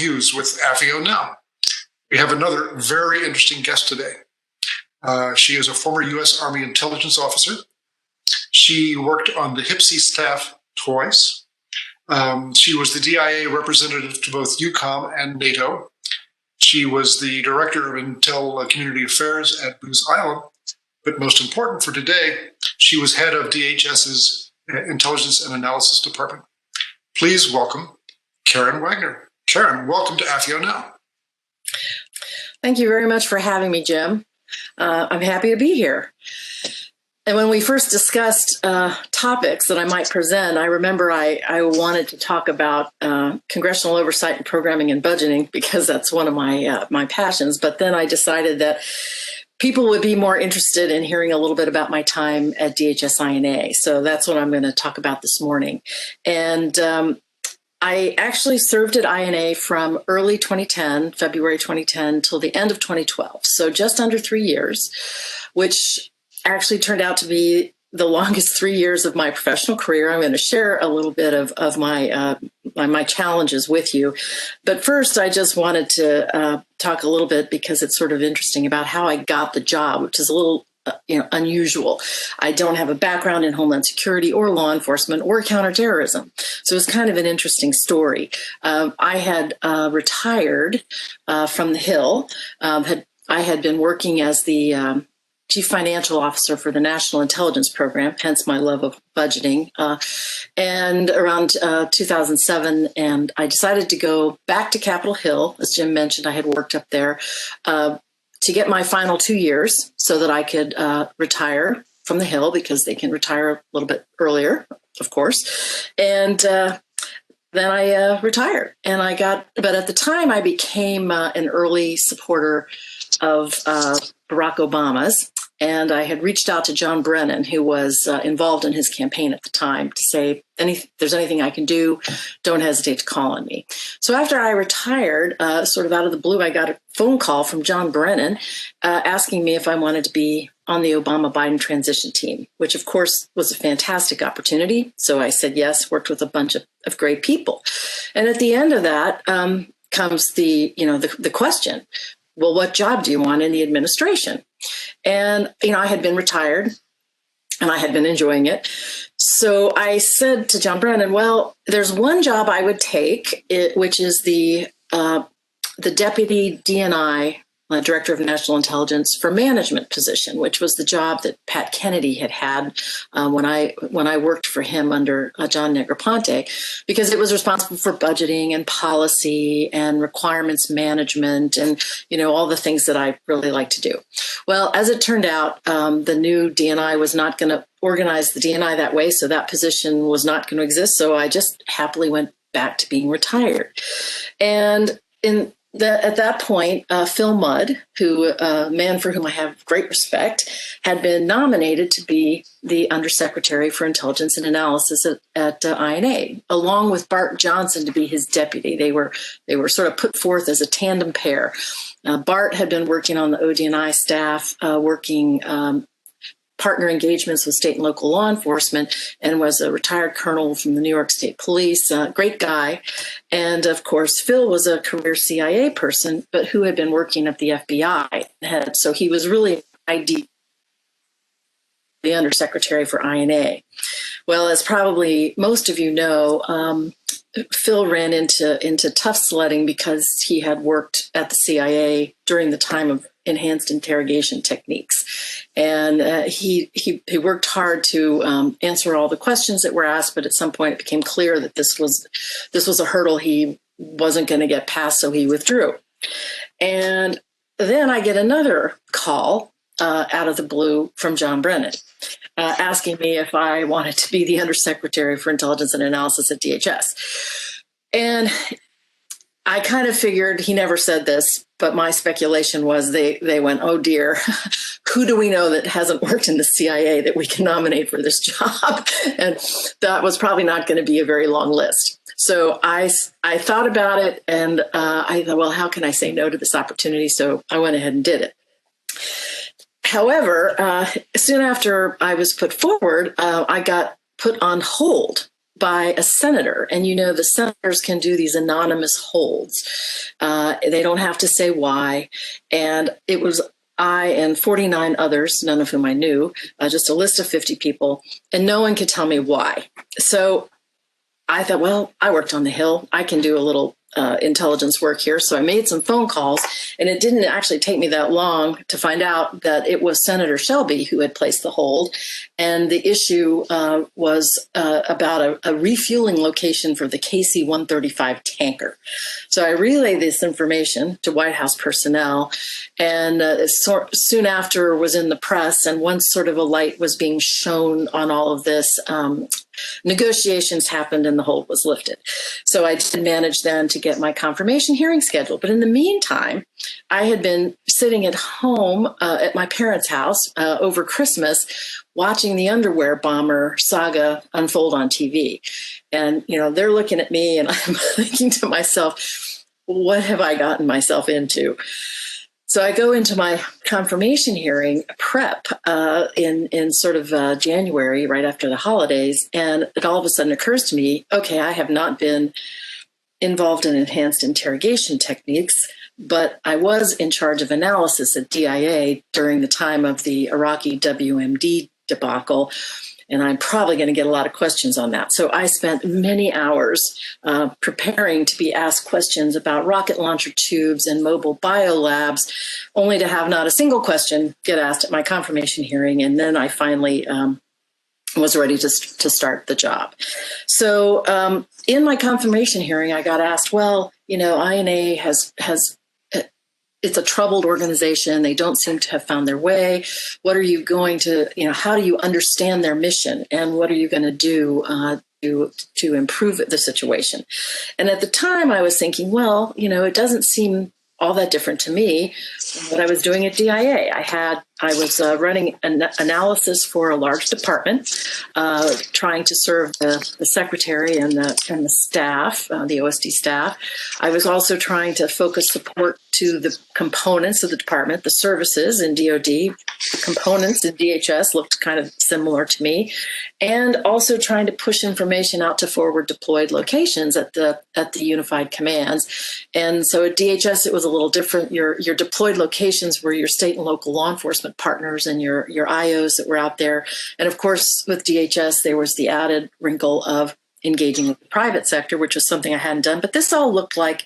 Hughes with AFIO Now. We have another very interesting guest today. She is a former U.S. Army intelligence officer. She worked on the HPSCI staff twice. She was the DIA representative to both EUCOM and NATO. She was the director of Intel Community Affairs at Booz Allen. But most important for today, she was head of DHS's Intelligence and Analysis Department. Please welcome Karen Wagner. Karen, welcome to AFIO Now. Thank you very much for having me, Jim. I'm happy to be here. And when we first discussed topics that I might present, I remember I wanted to talk about congressional oversight and programming and budgeting because that's one of my passions. But then I decided that people would be more interested in hearing a little bit about my time at DHS INA. So that's what I'm going to talk about this morning. And I actually served at INA from early 2010, February 2010, till the end of 2012. So just under 3 years, which actually turned out to be the longest 3 years of my professional career. I'm going to share a little bit of my challenges with you. But first, I just wanted to talk a little bit, because it's sort of interesting, about how I got the job, which is a little unusual. I don't have a background in Homeland Security or law enforcement or counterterrorism. So it's kind of an interesting story. I had retired from the Hill. I had been working as the Chief Financial Officer for the National Intelligence Program, hence my love of budgeting, and around 2007, and I decided to go back to Capitol Hill. As Jim mentioned, I had worked up there to get my final 2 years so that I could retire from the Hill, because they can retire a little bit earlier, of course. And then I retired, and but at the time I became an early supporter of Barack Obama's. And I had reached out to John Brennan, who was involved in his campaign at the time, to say, if there's anything I can do, don't hesitate to call on me. So after I retired, sort of out of the blue, I got a phone call from John Brennan asking me if I wanted to be on the Obama-Biden transition team, which of course was a fantastic opportunity. So I said yes, worked with a bunch of great people. And at the end of that comes the question, well, what job do you want in the administration? And, I had been retired and I had been enjoying it. So I said to John Brennan, well, there's one job I would take, which is the deputy DNI, Director of National Intelligence for Management position, which was the job that Pat Kennedy had when I worked for him under John Negroponte, because it was responsible for budgeting and policy and requirements management and all the things that I really like to do. Well, as it turned out, the new DNI was not going to organize the DNI that way, so that position was not going to exist. So I just happily went back to being retired. And at that point, Phil Mudd, a man for whom I have great respect, had been nominated to be the Undersecretary for Intelligence and Analysis at INA, along with Bart Johnson to be his deputy. They were sort of put forth as a tandem pair. Bart had been working on the ODNI staff, working partner engagements with state and local law enforcement, and was a retired colonel from the New York State Police, great guy. And of course, Phil was a career CIA person, but who had been working at the FBI. So he was really ideal, the Undersecretary for INA. Well, as probably most of you know, Phil ran into tough sledding because he had worked at the CIA during the time of enhanced interrogation techniques. And he worked hard to answer all the questions that were asked, but at some point it became clear that this was a hurdle he wasn't going to get past, so he withdrew. And then I get another call out of the blue from John Brennan, asking me if I wanted to be the Undersecretary for Intelligence and Analysis at DHS. And I kind of figured, he never said this, but my speculation was they went, oh dear, who do we know that hasn't worked in the CIA that we can nominate for this job? And that was probably not going to be a very long list. So I thought about it, and I thought, well, how can I say no to this opportunity? So I went ahead and did it. However, soon after I was put forward, I got put on hold by a senator. And the senators can do these anonymous holds. They don't have to say why. And it was I and 49 others, none of whom I knew, just a list of 50 people, and no one could tell me why. So I thought, well, I worked on the Hill. I can do a little intelligence work here. So I made some phone calls, and it didn't actually take me that long to find out that it was Senator Shelby who had placed the hold. And the issue was about a refueling location for the KC-135 tanker. So I relayed this information to White House personnel, and soon after was in the press. And once sort of a light was being shown on all of this, negotiations happened and the hold was lifted. So I did manage then to get my confirmation hearing scheduled. But in the meantime, I had been sitting at home at my parents' house over Christmas, watching the underwear bomber saga unfold on TV. And, they're looking at me and I'm thinking to myself, what have I gotten myself into? So I go into my confirmation hearing prep in sort of January, right after the holidays, and it all of a sudden occurs to me, okay, I have not been involved in enhanced interrogation techniques, but I was in charge of analysis at DIA during the time of the Iraqi WMD debacle. And I'm probably going to get a lot of questions on that. So I spent many hours preparing to be asked questions about rocket launcher tubes and mobile biolabs, only to have not a single question get asked at my confirmation hearing. And then I finally was ready to start the job. So in my confirmation hearing, I got asked, well, INA has it's a troubled organization. They don't seem to have found their way. What are you going to, how do you understand their mission? And what are you going to do to improve the situation? And at the time I was thinking, well, it doesn't seem all that different to me from what I was doing at DIA. I was running an analysis for a large department, trying to serve the secretary and the staff, the OSD staff. I was also trying to focus support to the components of the department, the services in DoD. The components in DHS looked kind of similar to me, and also trying to push information out to forward deployed locations at the unified commands. And so at DHS, it was a little different. Your deployed locations were your state and local law enforcement partners and your IOs that were out there. And of course, with DHS, there was the added wrinkle of engaging with the private sector, which was something I hadn't done. But this all looked like,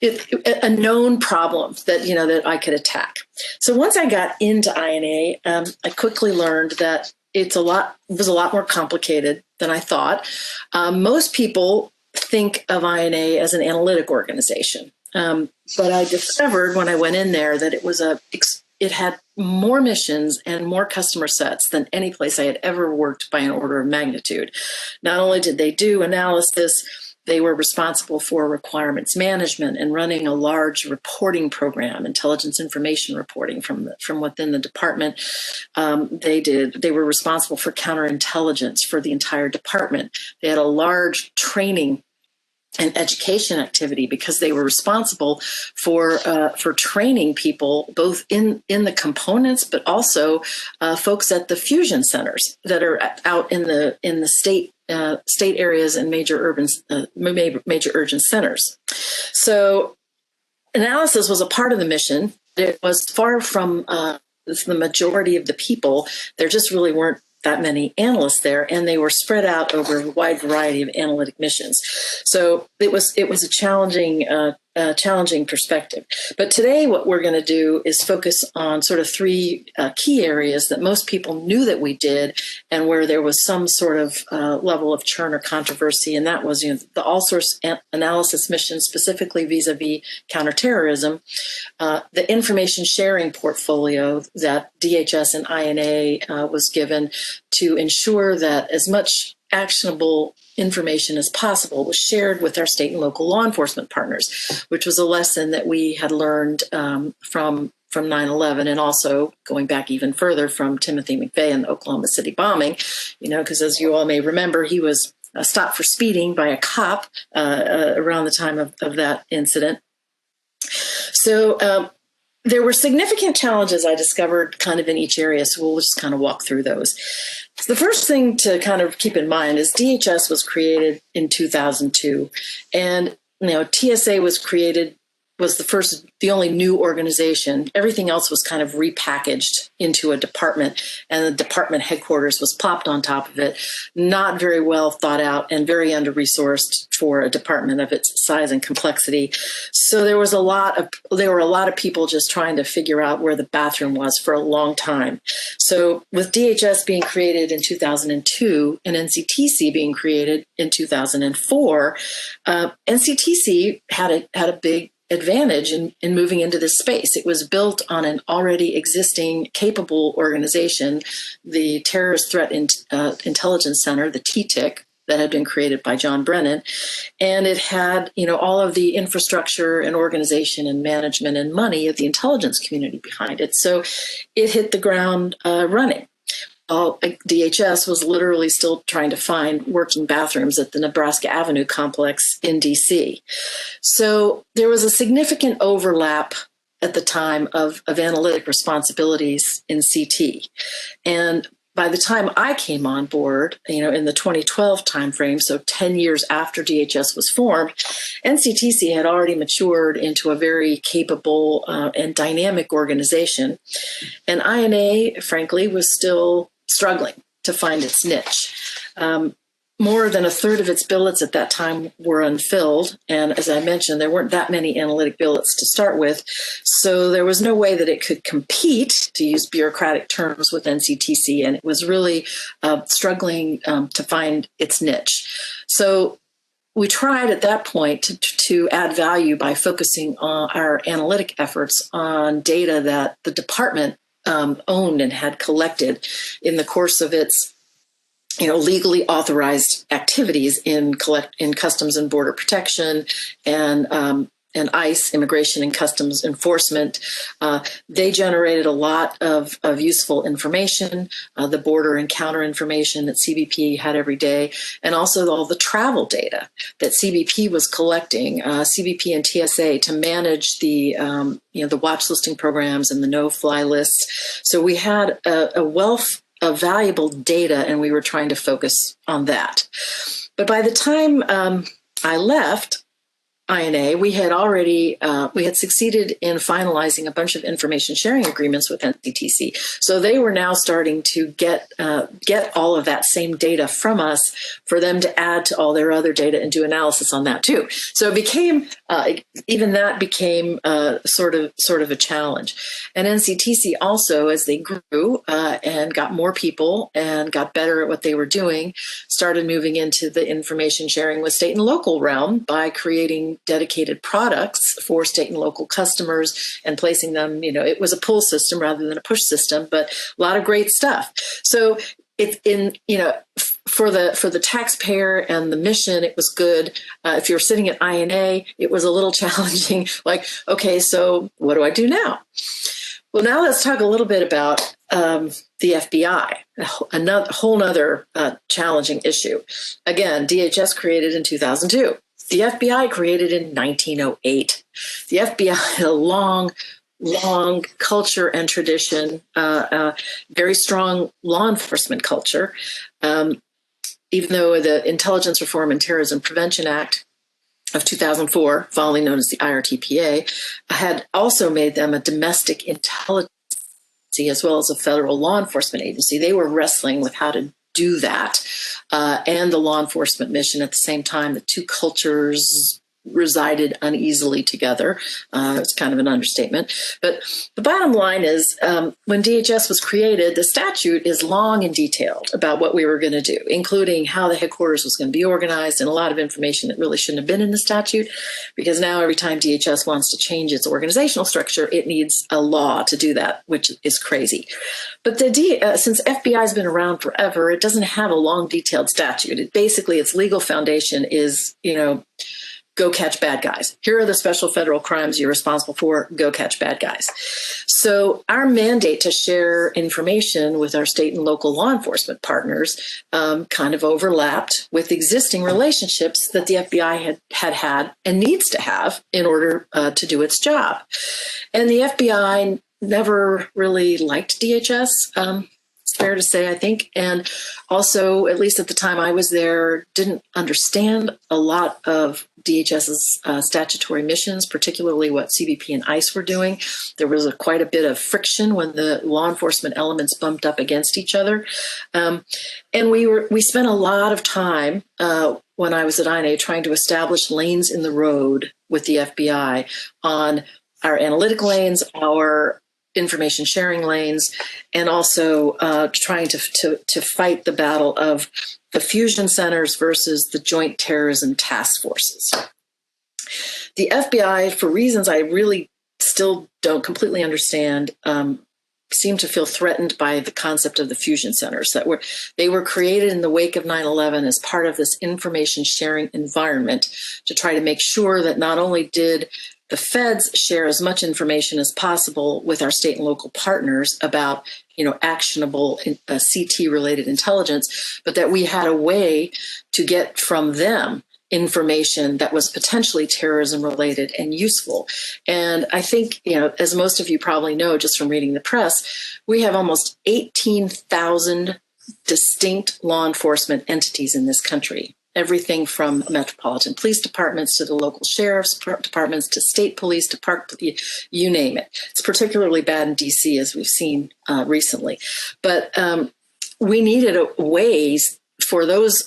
a known problem that that I could attack. So once I got into INA, I quickly learned that it was a lot more complicated than I thought. Most people think of INA as an analytic organization, but I discovered when I went in there that it had more missions and more customer sets than any place I had ever worked by an order of magnitude. Not only did they do analysis, they were responsible for requirements management and running a large reporting program, intelligence information reporting from within the department. They were responsible for counterintelligence for the entire department. They had a large training and education activity because they were responsible for training people both in the components, but also folks at the fusion centers that are out in the state areas and major urban centers. So analysis was a part of the mission. It was far from the majority of the people. There just really weren't that many analysts there, and they were spread out over a wide variety of analytic missions. So it was a challenging perspective. But today what we're going to do is focus on sort of three key areas that most people knew that we did and where there was some sort of level of churn or controversy. And that was the all source analysis mission, specifically vis-a-vis counterterrorism, the information sharing portfolio that DHS and INA was given to ensure that as much actionable information as possible was shared with our state and local law enforcement partners, which was a lesson that we had learned from 9/11, and also going back even further from Timothy McVeigh and the Oklahoma City bombing, because as you all may remember, he was stopped for speeding by a cop around the time of that incident. So there were significant challenges I discovered kind of in each area, so we'll just kind of walk through those. So the first thing to kind of keep in mind is DHS was created in 2002, and TSA was the only new organization. Everything else was kind of repackaged into a department, and the department headquarters was plopped on top of it. Not very well thought out and very under-resourced for a department of its size and complexity. So there were a lot of people just trying to figure out where the bathroom was for a long time. So with DHS being created in 2002 and NCTC being created in 2004, NCTC had a big advantage in moving into this space. It was built on an already existing capable organization, the Terrorist Threat Intelligence Center, the TTIC, that had been created by John Brennan. And it had, all of the infrastructure and organization and management and money of the intelligence community behind it. So it hit the ground running. DHS was literally still trying to find working bathrooms at the Nebraska Avenue complex in DC. So there was a significant overlap at the time of analytic responsibilities in CT. And by the time I came on board, in the 2012 timeframe, so 10 years after DHS was formed, NCTC had already matured into a very capable and dynamic organization. And INA, frankly, was still struggling to find its niche. More than a third of its billets at that time were unfilled. And as I mentioned, there weren't that many analytic billets to start with. So there was no way that it could compete, to use bureaucratic terms, with NCTC. And it was really struggling to find its niche. So we tried at that point to add value by focusing on our analytic efforts on data that the department owned and had collected in the course of its legally authorized activities in Customs and Border Protection and ICE, Immigration and Customs Enforcement. They generated a lot of useful information, the border and counter information that CBP had every day, and also all the travel data that CBP was collecting, CBP and TSA, to manage the watch listing programs and the no-fly lists. So we had a wealth of valuable data, and we were trying to focus on that. But by the time I left INA, we had succeeded in finalizing a bunch of information sharing agreements with NCTC. So they were now starting to get all of that same data from us for them to add to all their other data and do analysis on that too. So it became sort of a challenge. And NCTC also, as they grew and got more people and got better at what they were doing, started moving into the information sharing with state and local realm by creating dedicated products for state and local customers and placing them, it was a pull system rather than a push system, but a lot of great stuff. So it's for the taxpayer and the mission, it was good. If you're sitting at INA, it was a little challenging. Like, okay, so what do I do now? Well, now let's talk a little bit about the FBI, a whole nother challenging issue. Again, DHS created in 2002. The FBI created in 1908. The FBI had a long culture and tradition, very strong law enforcement culture. Even though the Intelligence Reform and Terrorism Prevention Act of 2004, formerly known as the IRTPA, had also made them a domestic intelligence agency as well as a federal law enforcement agency. They were wrestling with how to do that and the law enforcement mission at the same time. The two cultures resided uneasily together. It's kind of an understatement. But the bottom line is when DHS was created, the statute is long and detailed about what we were going to do, including how the headquarters was going to be organized and a lot of information that really shouldn't have been in the statute, because now every time DHS wants to change its organizational structure, it needs a law to do that, which is crazy. But since FBI has been around forever, it doesn't have a long, detailed statute. Its legal foundation is, go catch bad guys. Here are the special federal crimes you're responsible for. Go catch bad guys. So our mandate to share information with our state and local law enforcement partners kind of overlapped with existing relationships that the FBI had and needs to have in order to do its job. And the FBI never really liked DHS. It's fair to say, I think. And also, at least at the time I was there, didn't understand a lot of DHS's statutory missions, particularly what CBP and ICE were doing. There was quite a bit of friction when the law enforcement elements bumped up against each other. And we spent a lot of time when I was at INA trying to establish lanes in the road with the FBI on our analytic lanes, our information sharing lanes, and also trying to fight the battle of the fusion centers versus the joint terrorism task forces. The FBI, for reasons I really still don't completely understand, seem to feel threatened by the concept of the fusion centers they were created in the wake of 9/11 as part of this information sharing environment to try to make sure that not only did the feds share as much information as possible with our state and local partners about, actionable CT-related intelligence, but that we had a way to get from them information that was potentially terrorism-related and useful. And I think, as most of you probably know, just from reading the press, we have almost 18,000 distinct law enforcement entities in this country. Everything from metropolitan police departments to the local sheriff's departments to state police to park, you name it. It's particularly bad in DC, as we've seen recently. But we needed ways for those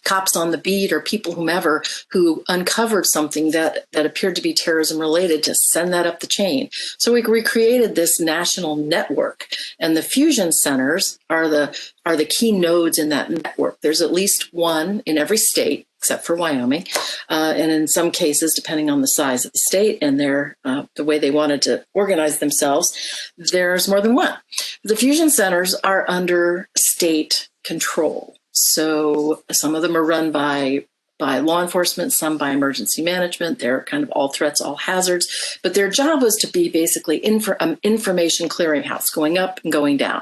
cops on the beat or people whomever who uncovered something that appeared to be terrorism related to send that up the chain. So we recreated this national network, and the fusion centers are the key nodes in that network. There's at least one in every state except for Wyoming, and in some cases, depending on the size of the state and the way they wanted to organize themselves, there's more than one. The fusion centers are under state control. So some of them are run by law enforcement, some by emergency management. They're kind of all threats, all hazards. But their job was to be basically information clearinghouse, going up and going down.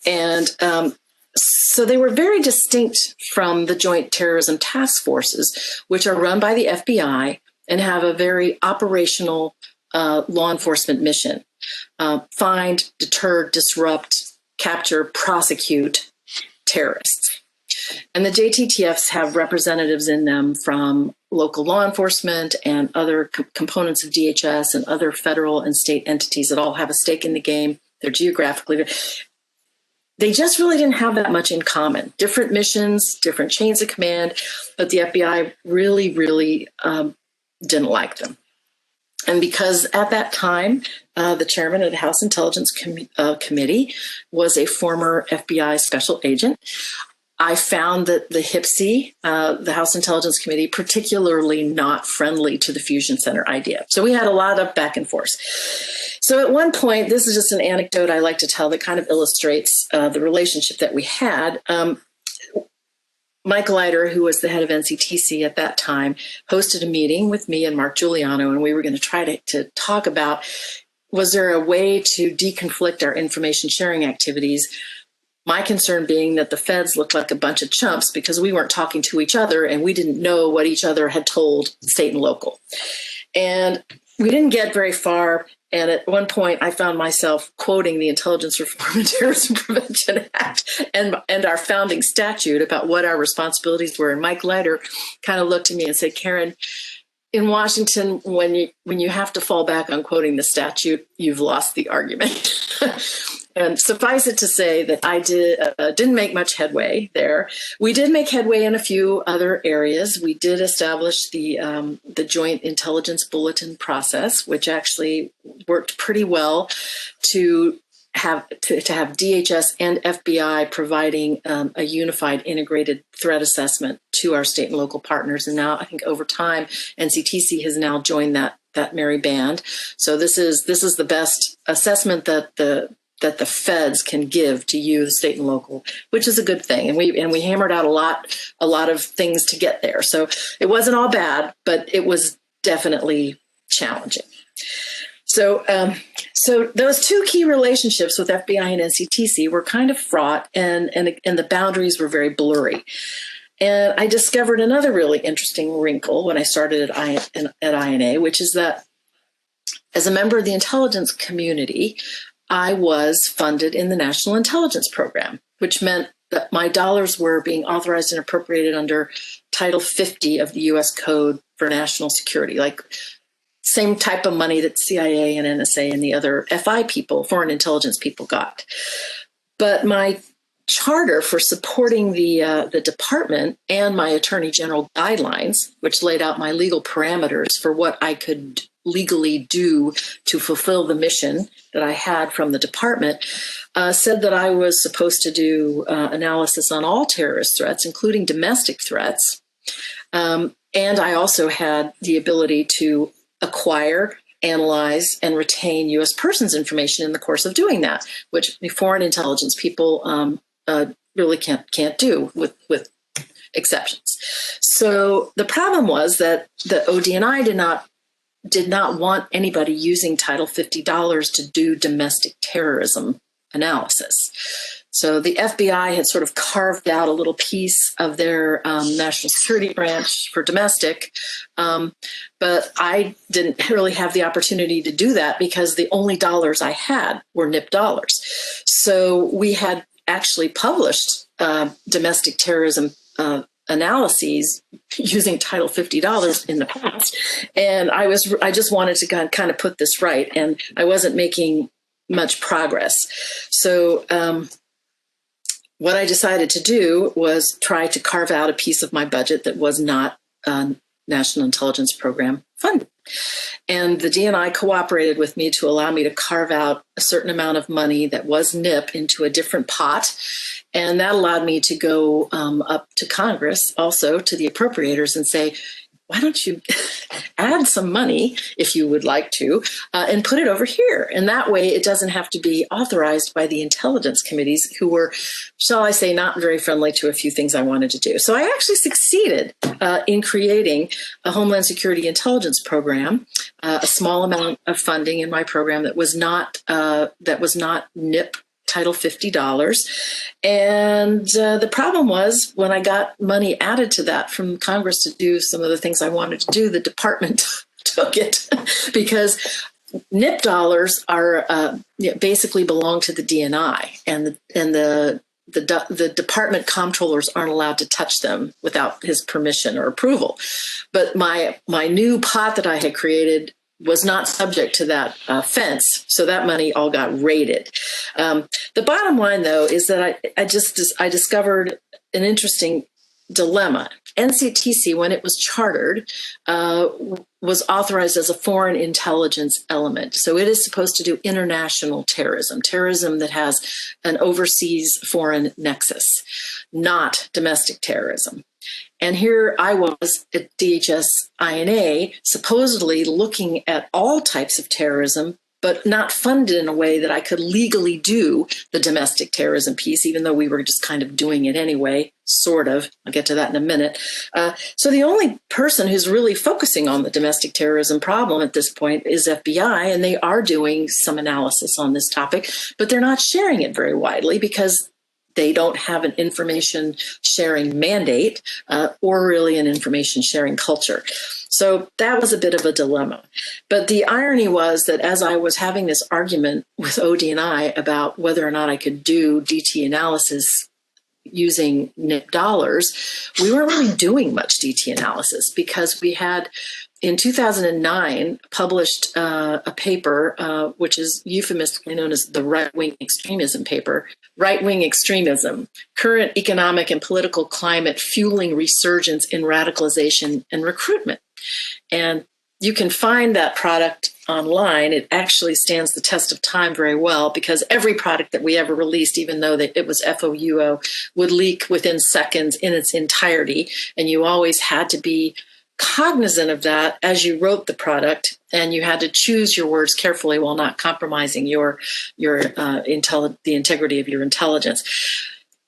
And so they were very distinct from the Joint Terrorism Task Forces, which are run by the FBI and have a very operational law enforcement mission. Find, deter, disrupt, capture, prosecute terrorists. And the JTTFs have representatives in them from local law enforcement and other components of DHS and other federal and state entities that all have a stake in the game. They're geographically. They just really didn't have that much in common. Different missions, different chains of command, but the FBI really, really didn't like them. And because at that time, the chairman of the House Intelligence Committee was a former FBI special agent, I found that the HIPC, the House Intelligence Committee, particularly not friendly to the fusion center idea. So we had a lot of back and forth. So at one point, this is just an anecdote I like to tell that kind of illustrates the relationship that we had. Mike Leiter, who was the head of NCTC at that time, hosted a meeting with me and Mark Giuliano, and we were going to try to talk about, was there a way to deconflict our information sharing activities? My concern being that the feds looked like a bunch of chumps because we weren't talking to each other and we didn't know what each other had told state and local. And we didn't get very far. And at one point, I found myself quoting the Intelligence Reform and Terrorism Prevention Act and our founding statute about what our responsibilities were. And Mike Leiter kind of looked at me and said, Karen, in Washington, when you have to fall back on quoting the statute, you've lost the argument. And suffice it to say that I didn't make much headway there. We did make headway in a few other areas. We did establish the Joint Intelligence Bulletin process, which actually worked pretty well to have DHS and FBI providing a unified integrated threat assessment to our state and local partners. And now I think over time, NCTC has now joined that merry band. So this is the best assessment that the that the feds can give to you, the state and local, which is a good thing. And we hammered out a lot of things to get there. So it wasn't all bad, but it was definitely challenging. So those two key relationships with FBI and NCTC were kind of fraught, and the boundaries were very blurry. And I discovered another really interesting wrinkle when I started at INA, which is that as a member of the intelligence community, I was funded in the National Intelligence Program, which meant that my dollars were being authorized and appropriated under Title 50 of the U.S. Code for National Security, like same type of money that CIA and NSA and the other FI people, foreign intelligence people, got. But my charter for supporting the department and my Attorney General guidelines, which laid out my legal parameters for what I could legally do to fulfill the mission that I had from the department, said that I was supposed to do analysis on all terrorist threats, including domestic threats. And I also had the ability to acquire, analyze, and retain U.S. persons information in the course of doing that, which foreign intelligence people really can't do with exceptions. So the problem was that the ODNI did not want anybody using Title 50 dollars to do domestic terrorism analysis. So the FBI had sort of carved out a little piece of their national security branch for domestic, but I didn't really have the opportunity to do that because the only dollars I had were NIP dollars. So we had actually published domestic terrorism analyses using Title 50 dollars in the past, and I just wanted to kind of put this right, and I wasn't making much progress. So what I decided to do was try to carve out a piece of my budget that was not National Intelligence Program funded. And the DNI cooperated with me to allow me to carve out a certain amount of money that was NIP into a different pot. And that allowed me to go up to Congress, also to the appropriators, and say, why don't you add some money, if you would like to, and put it over here? And that way it doesn't have to be authorized by the intelligence committees, who were, shall I say, not very friendly to a few things I wanted to do. So I actually succeeded in creating a Homeland Security Intelligence Program, a small amount of funding in my program that was not NIP Title 50 dollars. And the problem was, when I got money added to that from Congress to do some of the things I wanted to do, the department took it because NIP dollars are basically belong to the DNI, and the department comptrollers aren't allowed to touch them without his permission or approval. But my new pot that I had created was not subject to that fence, so that money all got raided. The bottom line, though, is that I discovered an interesting dilemma. NCTC, when it was chartered, was authorized as a foreign intelligence element. So it is supposed to do international terrorism that has an overseas foreign nexus, not domestic terrorism. And here I was at DHS INA, supposedly looking at all types of terrorism, but not funded in a way that I could legally do the domestic terrorism piece, even though we were just kind of doing it anyway, sort of. I'll get to that in a minute. So the only person who's really focusing on the domestic terrorism problem at this point is FBI, and they are doing some analysis on this topic, but they're not sharing it very widely because they don't have an information sharing mandate or really an information sharing culture. So that was a bit of a dilemma. But the irony was that as I was having this argument with ODNI about whether or not I could do DT analysis using NIP dollars, we weren't really doing much DT analysis because we had, in 2009, published a paper, which is euphemistically known as the right-wing extremism paper, Right-Wing Extremism, Current Economic and Political Climate Fueling Resurgence in Radicalization and Recruitment. And you can find that product online. It actually stands the test of time very well because every product that we ever released, even though it was FOUO, would leak within seconds in its entirety. And you always had to be cognizant of that as you wrote the product, and you had to choose your words carefully while not compromising the integrity of your intelligence.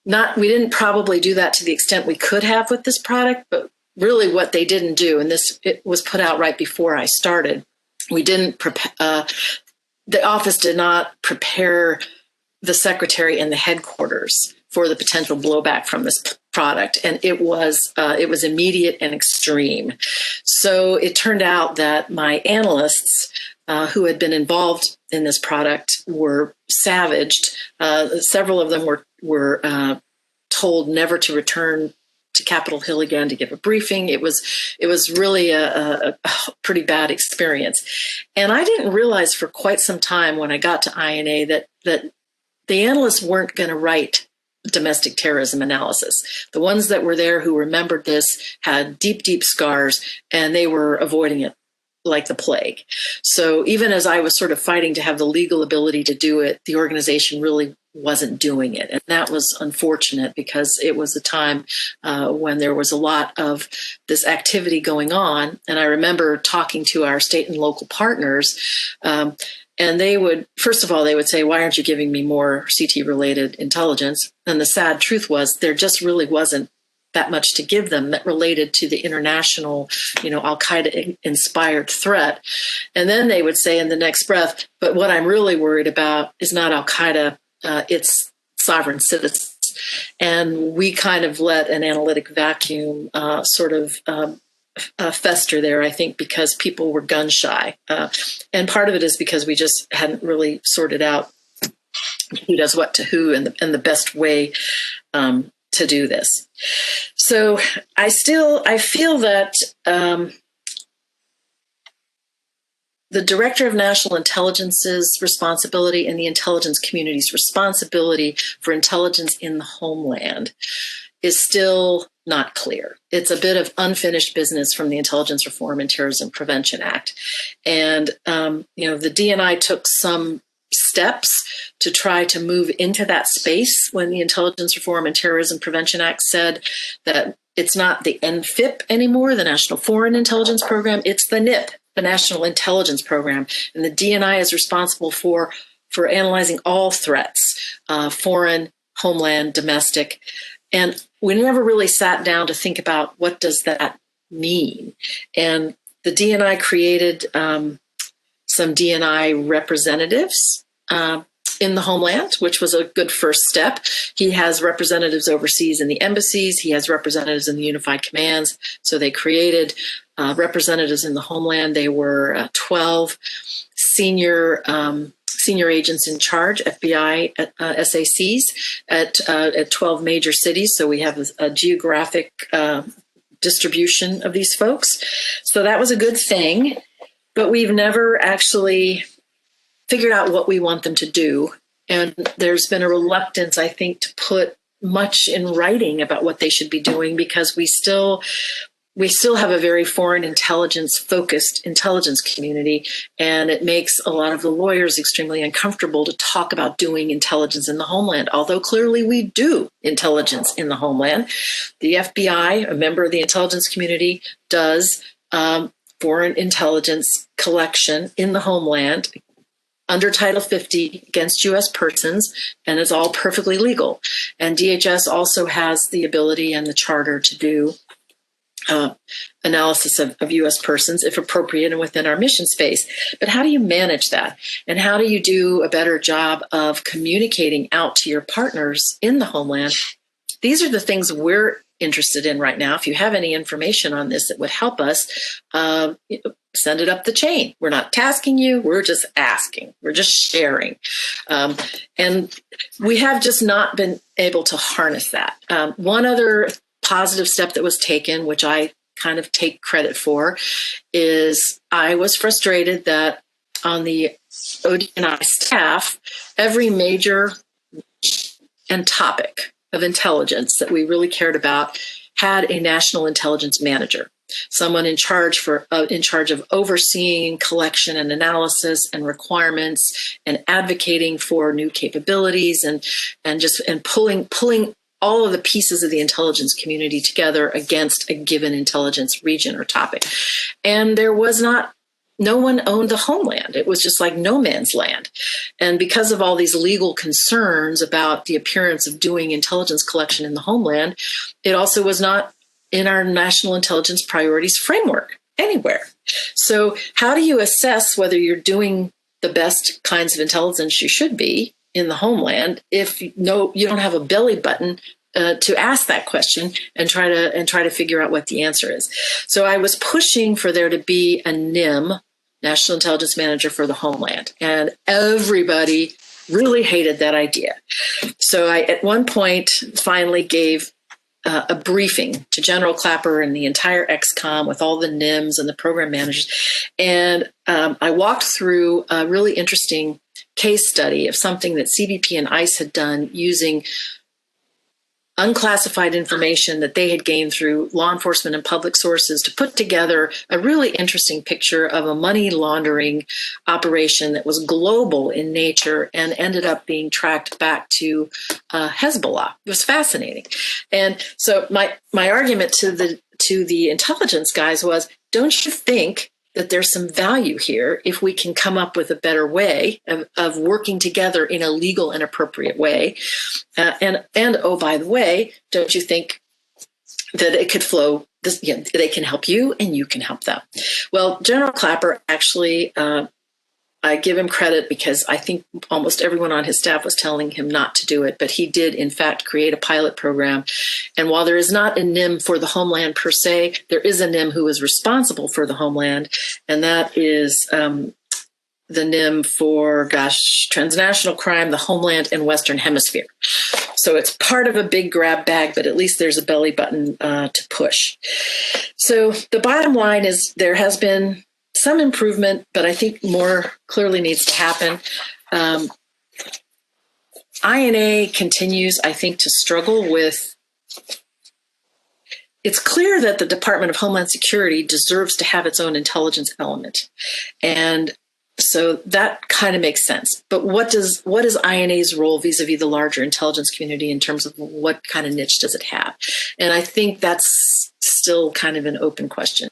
We didn't probably do that to the extent we could have with this product, but really what they didn't do, and it was put out right before I started, the office did not prepare the secretary and the headquarters for the potential blowback from this product, and it was immediate and extreme. So it turned out that my analysts who had been involved in this product were savaged. Several of them were told never to return to Capitol Hill again to give a briefing. It was really a pretty bad experience, and I didn't realize for quite some time when I got to INA that the analysts weren't going to write domestic terrorism analysis. The ones that were there who remembered this had deep, deep scars, and they were avoiding it like the plague. So even as I was sort of fighting to have the legal ability to do it, the organization really wasn't doing it. And that was unfortunate because it was a time when there was a lot of this activity going on. And I remember talking to our state and local partners, and they would, first of all, they would say, why aren't you giving me more CT-related intelligence? And the sad truth was there just really wasn't that much to give them that related to the international, Al-Qaeda inspired threat. And then they would say in the next breath, but what I'm really worried about is not Al-Qaeda, it's sovereign citizens. And we kind of let an analytic vacuum fester there, I think, because people were gun shy. And part of it is because we just hadn't really sorted out who does what to who and the best way to do this. So I feel that the Director of National Intelligence's responsibility and the intelligence community's responsibility for intelligence in the homeland is still not clear. It's a bit of unfinished business from the Intelligence Reform and Terrorism Prevention Act. And, the DNI took some steps to try to move into that space when the Intelligence Reform and Terrorism Prevention Act said that it's not the NFIP anymore, the National Foreign Intelligence Program, it's the NIP, the National Intelligence Program. And the DNI is responsible for analyzing all threats, foreign, homeland, domestic. And we never really sat down to think about what does that mean. And the DNI created some DNI representatives in the homeland, which was a good first step. He has representatives overseas in the embassies. He has representatives in the unified commands. So they created representatives in the homeland. They were 12 senior agents in charge, FBI SACs at 12 major cities. So we have a geographic distribution of these folks. So that was a good thing, but we've never actually figured out what we want them to do. And there's been a reluctance, I think, to put much in writing about what they should be doing because we still have a very foreign intelligence focused intelligence community, and it makes a lot of the lawyers extremely uncomfortable to talk about doing intelligence in the homeland, although clearly we do intelligence in the homeland. The FBI, a member of the intelligence community, does foreign intelligence collection in the homeland under Title 50 against U.S. persons, and it's all perfectly legal. And DHS also has the ability and the charter to do analysis of U.S. persons, if appropriate and within our mission space. But how do you manage that? And how do you do a better job of communicating out to your partners in the homeland? These are the things we're interested in right now. If you have any information on this that would help us, send it up the chain. We're not tasking you. We're just asking. We're just sharing. And we have just not been able to harness that. One other positive step that was taken, which I kind of take credit for, is I was frustrated that on the ODNI staff, every major and topic of intelligence that we really cared about had a national intelligence manager, someone in charge of overseeing collection and analysis and requirements and advocating for new capabilities and pulling all of the pieces of the intelligence community together against a given intelligence region or topic. And no one owned the homeland. It was just like no man's land. And because of all these legal concerns about the appearance of doing intelligence collection in the homeland, it also was not in our national intelligence priorities framework anywhere. So how do you assess whether you're doing the best kinds of intelligence you should be in the homeland if you don't have a belly button to ask that question and try to figure out what the answer is? So I was pushing for there to be a NIM, National Intelligence Manager for the Homeland, and everybody really hated that idea. So I, at one point, finally gave a briefing to General Clapper and the entire XCOM with all the NIMs and the program managers. And I walked through a really interesting case study of something that CBP and ICE had done using unclassified information that they had gained through law enforcement and public sources to put together a really interesting picture of a money laundering operation that was global in nature and ended up being tracked back to Hezbollah. It was fascinating. And so my argument to the intelligence guys was, don't you think that there's some value here if we can come up with a better way of working together in a legal and appropriate way? And oh, by the way, don't you think that it could flow? They can help you and you can help them. Well, General Clapper actually, I give him credit because I think almost everyone on his staff was telling him not to do it, but he did in fact create a pilot program. And while there is not a NIM for the homeland per se, there is a NIM who is responsible for the homeland, and that is the NIM for, transnational crime, the homeland, and Western Hemisphere. So it's part of a big grab bag, but at least there's a belly button to push. So the bottom line is there has been some improvement, but I think more clearly needs to happen. INA continues, I think, to struggle with. It's clear that the Department of Homeland Security deserves to have its own intelligence element. And so that kind of makes sense. But what is INA's role vis-a-vis the larger intelligence community in terms of what kind of niche does it have? And I think that's still kind of an open question.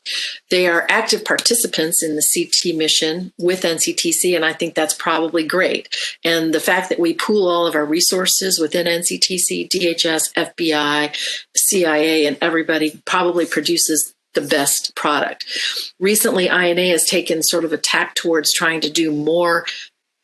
They are active participants in the CT mission with NCTC, and I think that's probably great. And the fact that we pool all of our resources within NCTC, DHS, FBI, CIA, and everybody probably produces the best product. Recently, INA has taken sort of a tack towards trying to do more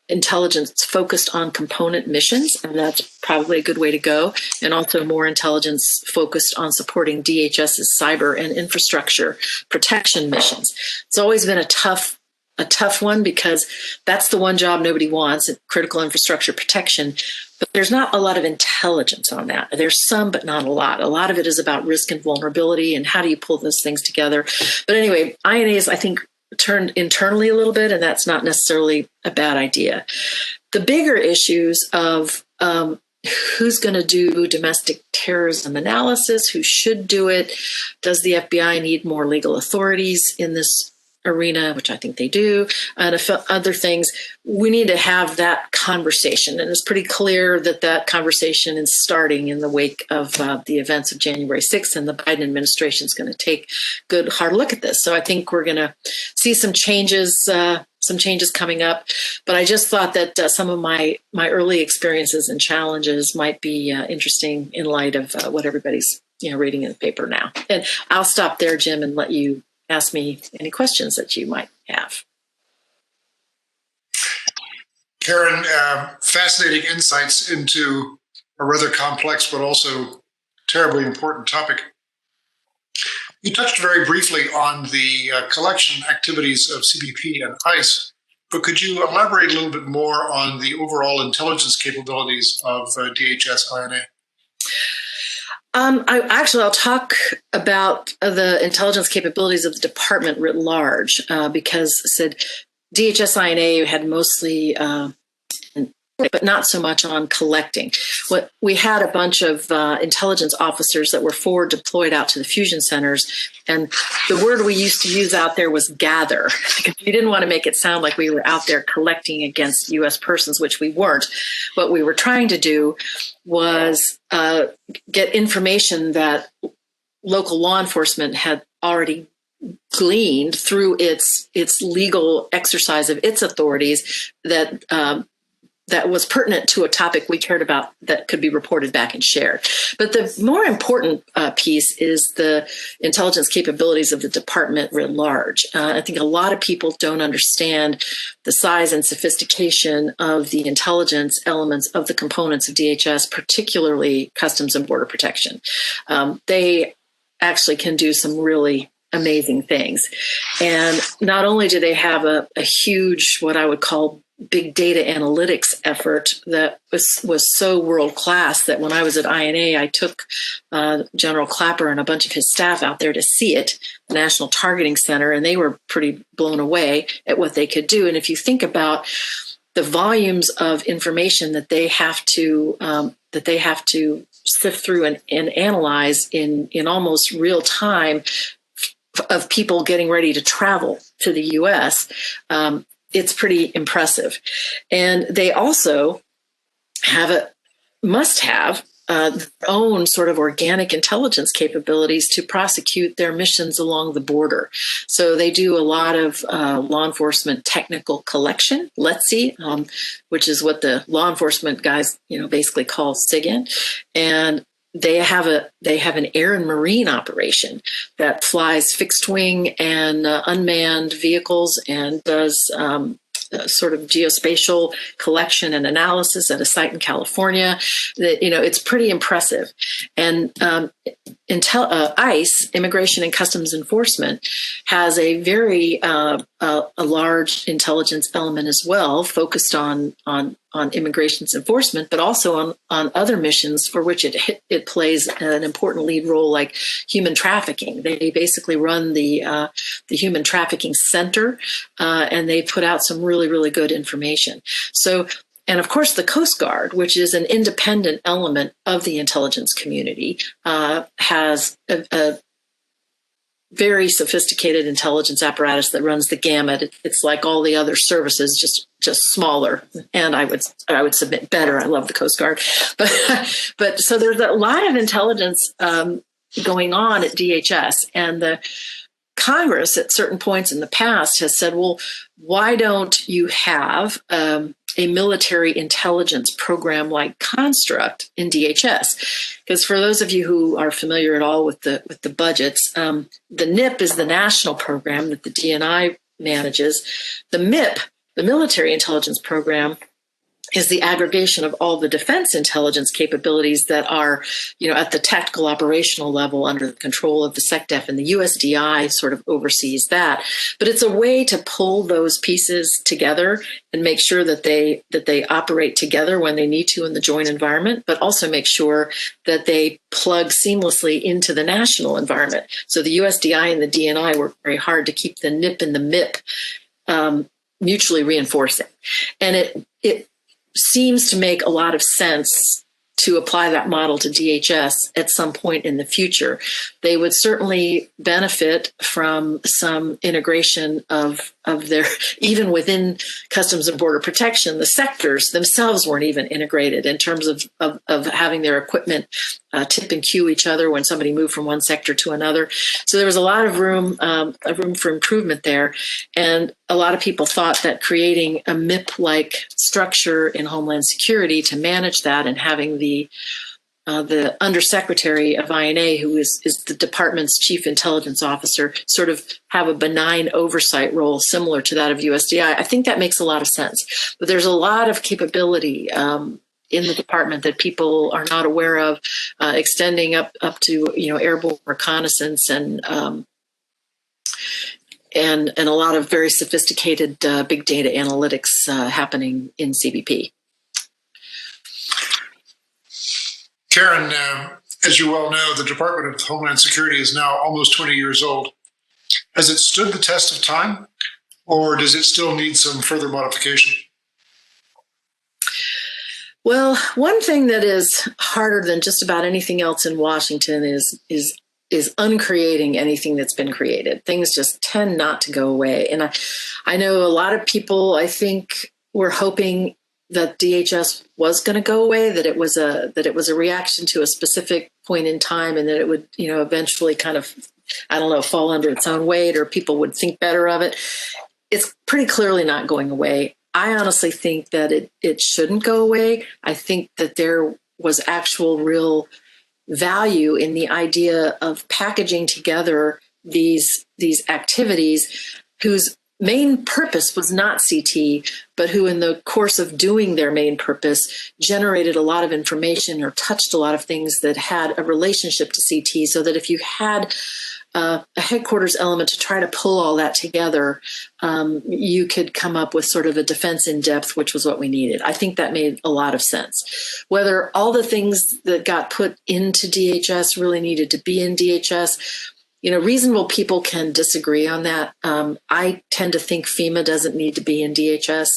intelligence focused on component missions, and that's probably a good way to go, and also more intelligence focused on supporting DHS's cyber and infrastructure protection missions. It's always been a tough one because that's the one job nobody wants, critical infrastructure protection. But there's not a lot of intelligence on that. There's some, but not a lot. A lot of it is about risk and vulnerability and how do you pull those things together. But anyway, INA is, I think, turned internally a little bit, and that's not necessarily a bad idea. The bigger issues of who's going to do domestic terrorism analysis, who should do it, does the FBI need more legal authorities in this arena, which I think they do, and other things, we need to have that conversation. And it's pretty clear that that conversation is starting in the wake of the events of January 6th, and the Biden administration is going to take a good hard look at this. So I think we're going to see some changes coming up. But I just thought that some of my early experiences and challenges might be interesting in light of what everybody's reading in the paper now. And I'll stop there, Jim, and let you ask me any questions that you might have. Karen, fascinating insights into a rather complex but also terribly important topic. You touched very briefly on the collection activities of CBP and ICE, but could you elaborate a little bit more on the overall intelligence capabilities of DHS INA? I'll talk about the intelligence capabilities of the department writ large, because I said DHS INA had mostly but not so much on collecting. What we had a bunch of intelligence officers that were forward deployed out to the fusion centers, and the word we used to use out there was gather. We didn't want to make it sound like we were out there collecting against U.S. persons, which we weren't. What we were trying to do was get information that local law enforcement had already gleaned through its legal exercise of its authorities that that was pertinent to a topic we cared about that could be reported back and shared. But the more important piece is the intelligence capabilities of the department writ large. I think a lot of people don't understand the size and sophistication of the intelligence elements of the components of DHS, particularly Customs and Border Protection. They actually can do some really amazing things. And not only do they have a huge, what I would call big data analytics effort that was so world class that when I was at INA, I took General Clapper and a bunch of his staff out there to see it, the National Targeting Center, and they were pretty blown away at what they could do. And if you think about the volumes of information that they have to sift through and analyze in almost real time of people getting ready to travel to the U.S., it's pretty impressive. And they also must have their own sort of organic intelligence capabilities to prosecute their missions along the border. So they do a lot of law enforcement technical collection, LETC, which is what the law enforcement guys, basically call SIGINT. And they have an air and marine operation that flies fixed wing and unmanned vehicles and does sort of geospatial collection and analysis at a site in California. That it's pretty impressive. And ICE, Immigration and Customs Enforcement, has a very a large intelligence element as well, focused on immigration's enforcement, but also on other missions for which it plays an important lead role, like human trafficking. They basically run the human trafficking center, and they put out some really, really good information. So, and of course, the Coast Guard, which is an independent element of the intelligence community, has a very sophisticated intelligence apparatus that runs the gamut. It's like all the other services, just smaller, and I would submit better. I love the Coast Guard, but so there's a lot of intelligence going on at DHS, and the Congress at certain points in the past has said, well, why don't you have a military intelligence program like construct in DHS? Because for those of you who are familiar at all with the budgets, the NIP is the national program that the DNI manages. The MIP, the military intelligence program, is the aggregation of all the defense intelligence capabilities that are, at the tactical operational level under the control of the SecDef, and the USDI sort of oversees that. But it's a way to pull those pieces together and make sure that they operate together when they need to in the joint environment, but also make sure that they plug seamlessly into the national environment. So the USDI and the DNI work very hard to keep the NIP and the MIP mutually reinforcing. And it seems to make a lot of sense to apply that model to DHS at some point in the future. They would certainly benefit from some integration of their, even within Customs and Border Protection, the sectors themselves weren't even integrated in terms of having their equipment tip and cue each other when somebody moved from one sector to another. So there was a lot of room for improvement there. And a lot of people thought that creating a MIP-like structure in Homeland Security to manage that, and having the undersecretary of INA, who is the department's chief intelligence officer, sort of have a benign oversight role similar to that of USDI. I think that makes a lot of sense. But there's a lot of capability in the department that people are not aware of, extending up to airborne reconnaissance and a lot of very sophisticated big data analytics happening in CBP. Karen, as you well know, the Department of Homeland Security is now almost 20 years old. Has it stood the test of time, or does it still need some further modification? Well, one thing that is harder than just about anything else in Washington is uncreating anything that's been created. Things just tend not to go away. And I know a lot of people, I think, were hoping that DHS was going to go away, that it was a reaction to a specific point in time, and that it would, eventually kind of, I don't know, fall under its own weight, or people would think better of it. It's pretty clearly not going away. I honestly think that it shouldn't go away. I think that there was actual real value in the idea of packaging together these activities whose main purpose was not CT, but who in the course of doing their main purpose generated a lot of information or touched a lot of things that had a relationship to CT, so that if you had a headquarters element to try to pull all that together, you could come up with sort of a defense in depth, which was what we needed. I think that made a lot of sense. Whether all the things that got put into DHS really needed to be in DHS, reasonable people can disagree on that. I tend to think FEMA doesn't need to be in DHS.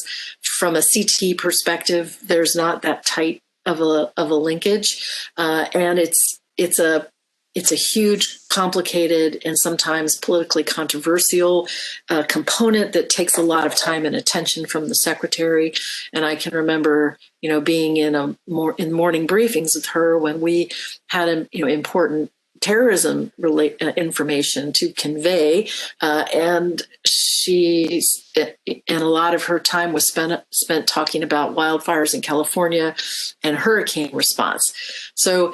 From a CT perspective, there's not that tight of a linkage, and it's a huge, complicated, and sometimes politically controversial component that takes a lot of time and attention from the secretary. And I can remember, being in morning briefings with her when we had important terrorism information to convey, and a lot of her time was spent talking about wildfires in California and hurricane response. So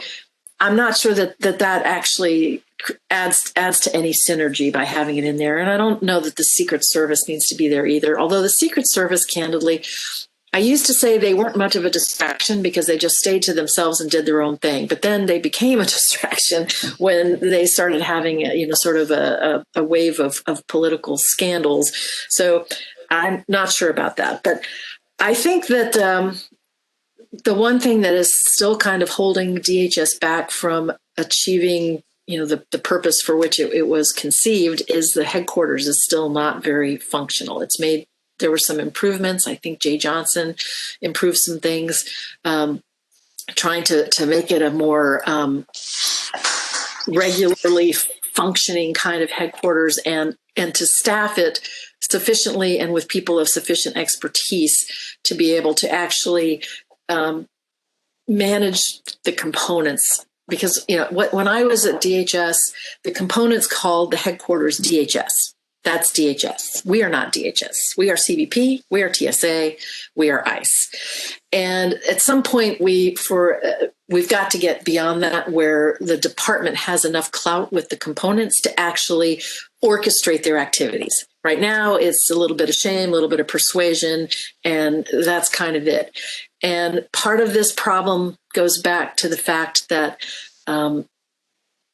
I'm not sure that actually adds to any synergy by having it in there. And I don't know that the Secret Service needs to be there either. Although the Secret Service, candidly, I used to say they weren't much of a distraction because they just stayed to themselves and did their own thing. But then they became a distraction when they started having, sort of a wave of political scandals. So I'm not sure about that. But I think that the one thing that is still kind of holding DHS back from achieving, the purpose for which it was conceived is the headquarters is still not very functional. There were some improvements. I think Jay Johnson improved some things, trying to make it a more regularly functioning kind of headquarters, and to staff it sufficiently and with people of sufficient expertise to be able to actually manage the components. Because when I was at DHS, the components called the headquarters DHS. That's DHS. We are not DHS. We are CBP. We are TSA. We are ICE. And at some point, we've got to get beyond that, where the department has enough clout with the components to actually orchestrate their activities. Right now, it's a little bit of shame, a little bit of persuasion, and that's kind of it. And part of this problem goes back to the fact that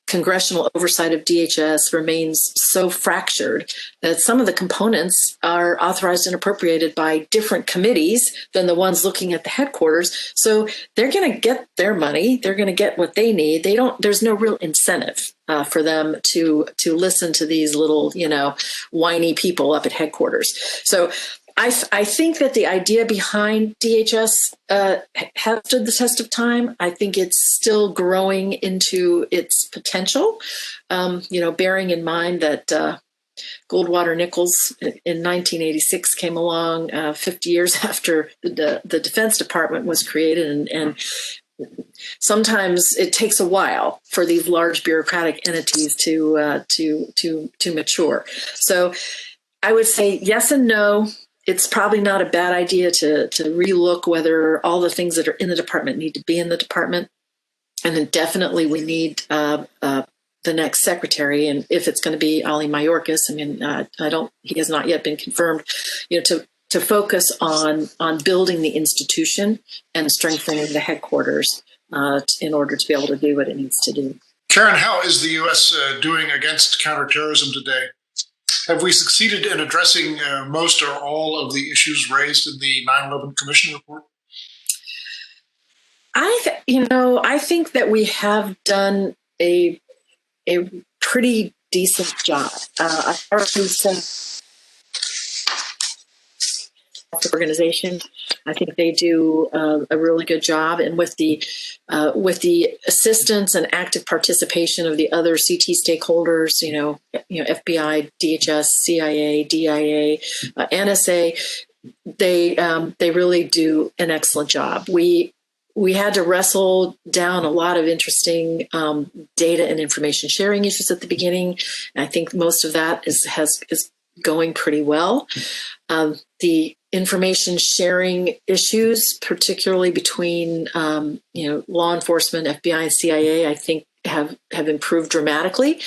congressional oversight of DHS remains so fractured that some of the components are authorized and appropriated by different committees than the ones looking at the headquarters. So they're going to get their money. They're going to get what they need. There's no real incentive for them to listen to these little, whiny people up at headquarters. So I think that the idea behind DHS has stood the test of time. I think it's still growing into its potential, bearing in mind that Goldwater Nichols in 1986 came along 50 years after the Defense Department was created, and sometimes it takes a while for these large bureaucratic entities to mature. So I would say yes and no. It's probably not a bad idea to relook whether all the things that are in the department need to be in the department. And then definitely we need the next secretary. And if it's going to be Ali Mayorkas, he has not yet been confirmed, to focus on building the institution and strengthening the headquarters in order to be able to do what it needs to do. Karen, how is the U.S. Doing against counterterrorism today? Have we succeeded in addressing most or all of the issues raised in the 9/11 Commission report? I think that we have done a pretty decent job. I already said organization. I think they do a really good job, and with the assistance and active participation of the other CT stakeholders, FBI, DHS, CIA, DIA, NSA, they really do an excellent job. We had to wrestle down a lot of interesting data and information sharing issues at the beginning. And I think most of that is going pretty well. The information sharing issues, particularly between law enforcement, FBI, and CIA, I think have improved dramatically.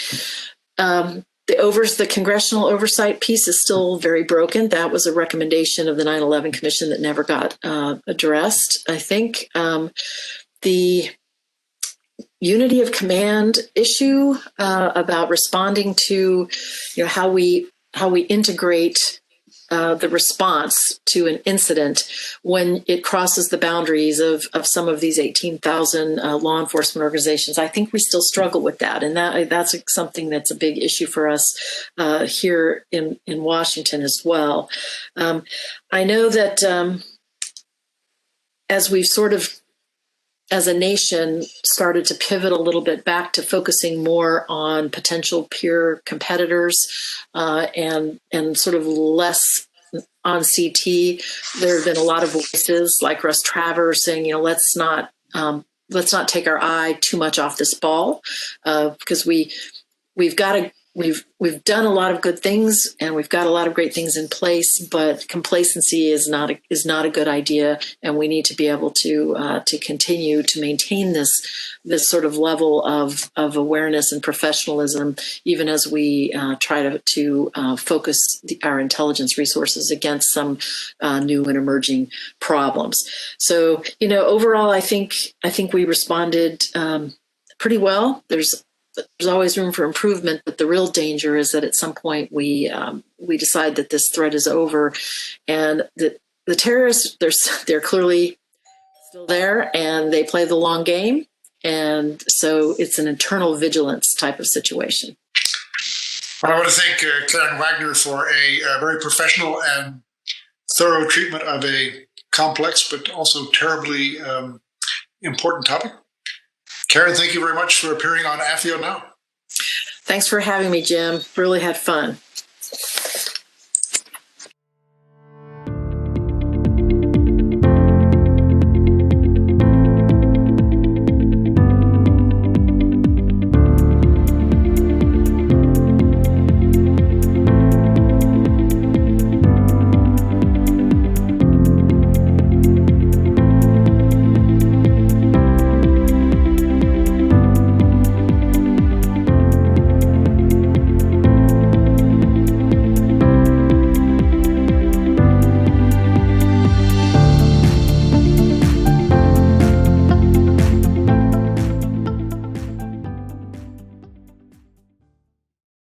The congressional oversight piece is still very broken. That was a recommendation of the 9/11 Commission that never got addressed. I think the unity of command issue about responding to, how we integrate the response to an incident when it crosses the boundaries of some of these 18,000 law enforcement organizations. I think we still struggle with that. And that's something that's a big issue for us here in Washington as well. I know that as we've sort of, as a nation, started to pivot a little bit back to focusing more on potential peer competitors and sort of less on CT. There have been a lot of voices like Russ Travers saying, let's not take our eye too much off this ball because we've done a lot of good things and we've got a lot of great things in place, but complacency is not a good idea, and we need to be able to continue to maintain this sort of level of awareness and professionalism, even as we try to focus our intelligence resources against some new and emerging problems. So, overall, I think we responded pretty well. There's always room for improvement, but the real danger is that at some point we decide that this threat is over, and the terrorists they're clearly still there, and they play the long game, and so it's an internal vigilance type of situation. Well, I want to thank Karen Wagner for a very professional and thorough treatment of a complex but also terribly important topic. Karen, thank you very much for appearing on AFIO Now. Thanks for having me, Jim. Really had fun.